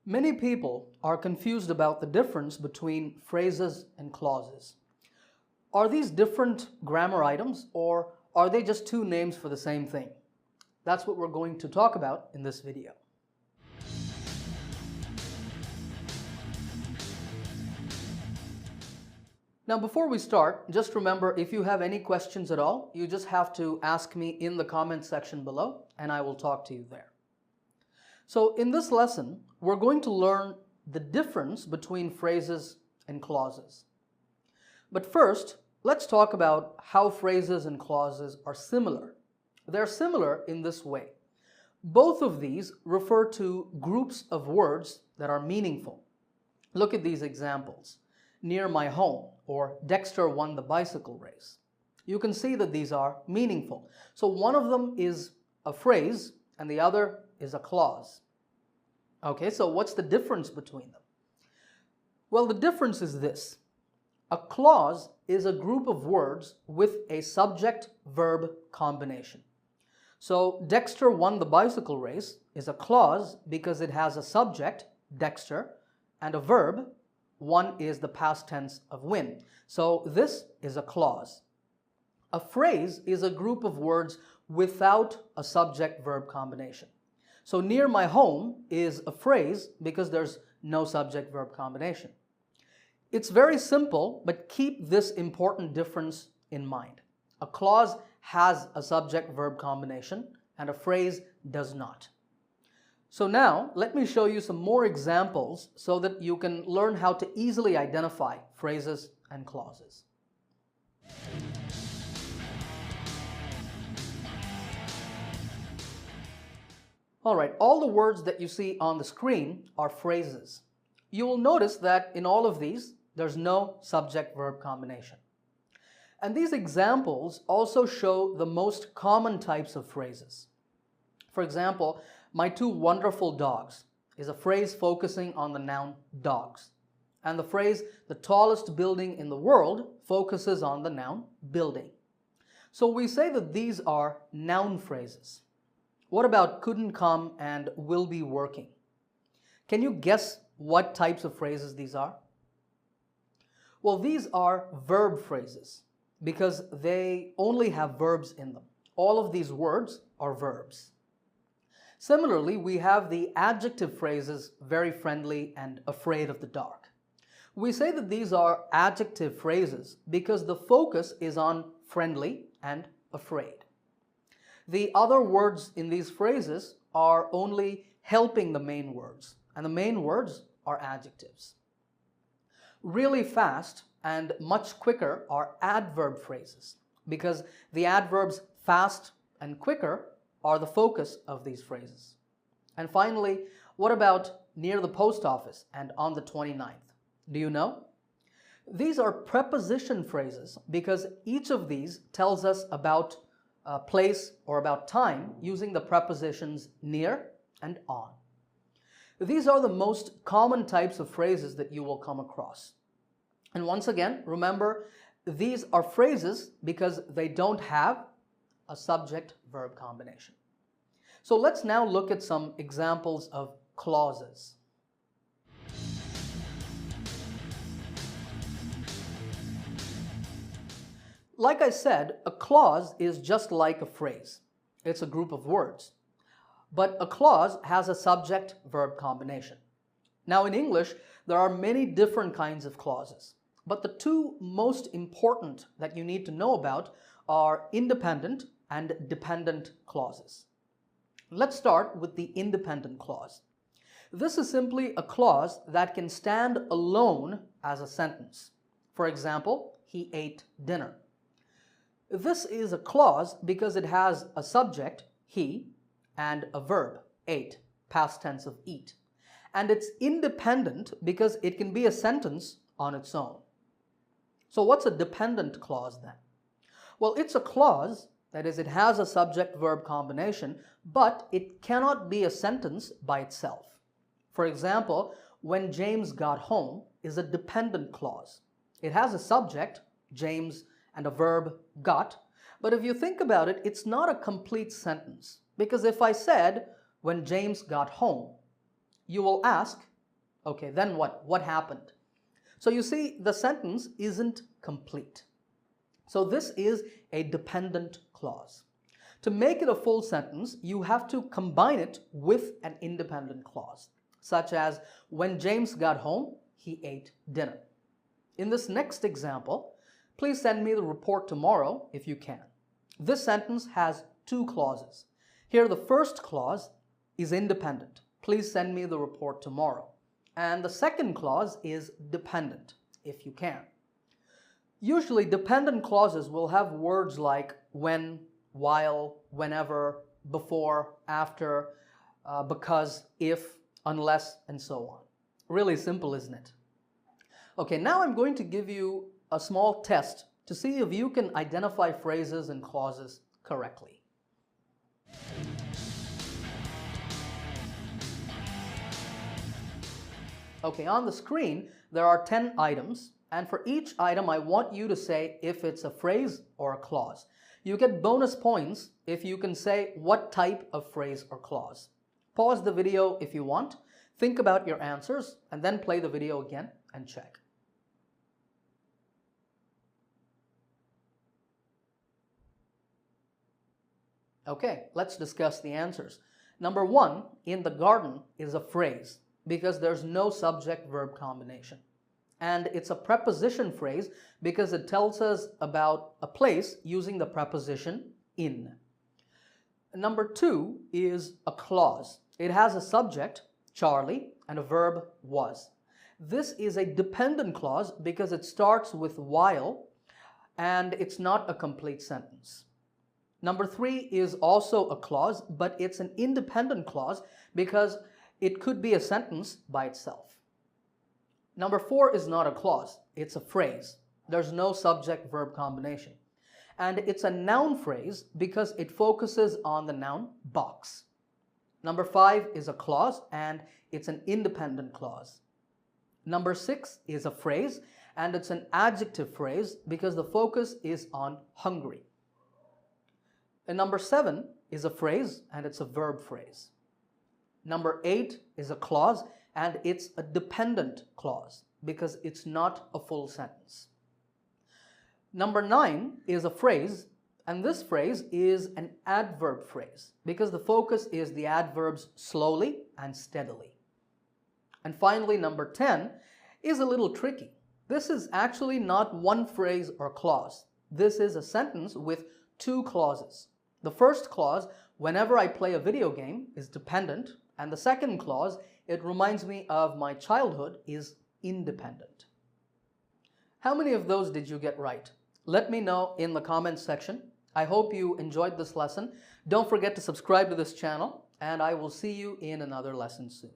Many people are confused about the difference between phrases and clauses. Are these different grammar items or are they just two names for the same thing? That's what we're going to talk about in this video. Now, before we start, just remember, if you have any questions at all, you just have to ask me in the comment section below and I will talk to you there. So in this lesson, we're going to learn the difference between phrases and clauses. But first, let's talk about how phrases and clauses are similar. They're similar in this way. Both of these refer to groups of words that are meaningful. Look at these examples. Near my home, or Dexter won the bicycle race. You can see that these are meaningful. So one of them is a phrase and the other is a clause. Okay, so what's the difference between them? Well, the difference is this. A clause is a group of words with a subject-verb combination. So Dexter won the bicycle race is a clause because it has a subject, Dexter, and a verb. One is the past tense of win. So this is a clause. A phrase is a group of words without a subject-verb combination. So near my home is a phrase because there's no subject-verb combination. It's very simple, but keep this important difference in mind. A clause has a subject-verb combination and a phrase does not. So now, let me show you some more examples so that you can learn how to easily identify phrases and clauses. Alright, all the words that you see on the screen are phrases. You will notice that in all of these, there's no subject-verb combination. And these examples also show the most common types of phrases. For example, my two wonderful dogs is a phrase focusing on the noun dogs. And the phrase, the tallest building in the world, focuses on the noun building. So we say that these are noun phrases. What about couldn't come and will be working? Can you guess what types of phrases these are? Well, these are verb phrases because they only have verbs in them. All of these words are verbs. Similarly, we have the adjective phrases very friendly and afraid of the dark. We say that these are adjective phrases because the focus is on friendly and afraid. The other words in these phrases are only helping the main words, and the main words are adjectives. Really fast and much quicker are adverb phrases because the adverbs fast and quicker are the focus of these phrases. And finally, what about near the post office and on the 29th? Do you know? These are preposition phrases because each of these tells us about a place or about time using the prepositions near and on. These are the most common types of phrases that you will come across. And once again, remember, these are phrases because they don't have a subject-verb combination. So let's now look at some examples of clauses. Like I said, a clause is just like a phrase. It's a group of words. But a clause has a subject-verb combination. Now in English, there are many different kinds of clauses. But the two most important that you need to know about are independent and dependent clauses. Let's start with the independent clause. This is simply a clause that can stand alone as a sentence. For example, he ate dinner. This is a clause because it has a subject, he, and a verb, ate, past tense of eat. And it's independent because it can be a sentence on its own. So what's a dependent clause then? Well, it's a clause, that is, it has a subject-verb combination, but it cannot be a sentence by itself. For example, when James got home is a dependent clause. It has a subject, James, and a verb, got, but if you think about it, it's not a complete sentence. Because if I said, when James got home, you will ask, Okay, then what? What happened? So you see, the sentence isn't complete. So this is a dependent clause. To make it a full sentence, you have to combine it with an independent clause, such as, when James got home, he ate dinner. In this next example, please send me the report tomorrow if you can. This sentence has two clauses. Here, the first clause is independent. Please send me the report tomorrow. And the second clause is dependent, if you can. Usually, dependent clauses will have words like when, while, whenever, before, after, because, if, unless, and so on. Really simple, isn't it? Okay, now I'm going to give you a small test to see if you can identify phrases and clauses correctly. Okay, on the screen, there are 10 items, and for each item, I want you to say if it's a phrase or a clause. You get bonus points if you can say what type of phrase or clause. Pause the video if you want, think about your answers, and then play the video again and check. Okay, let's discuss the answers. Number 1, in the garden, is a phrase because there's no subject-verb combination. And it's a preposition phrase because it tells us about a place using the preposition in. Number 2 is a clause. It has a subject, Charlie, and a verb, was. This is a dependent clause because it starts with while and it's not a complete sentence. Number 3 is also a clause, but it's an independent clause because it could be a sentence by itself. Number 4 is not a clause, it's a phrase. There's no subject-verb combination. And it's a noun phrase because it focuses on the noun box. Number 5 is a clause and it's an independent clause. Number 6 is a phrase and it's an adjective phrase because the focus is on hungry. And number 7 is a phrase and it's a verb phrase. Number 8 is a clause and it's a dependent clause because it's not a full sentence. Number 9 is a phrase, and this phrase is an adverb phrase because the focus is the adverbs slowly and steadily. And finally, number 10 is a little tricky. This is actually not one phrase or clause. This is a sentence with two clauses. The first clause, whenever I play a video game, is dependent, and the second clause, it reminds me of my childhood, is independent. How many of those did you get right? Let me know in the comments section. I hope you enjoyed this lesson. Don't forget to subscribe to this channel, and I will see you in another lesson soon.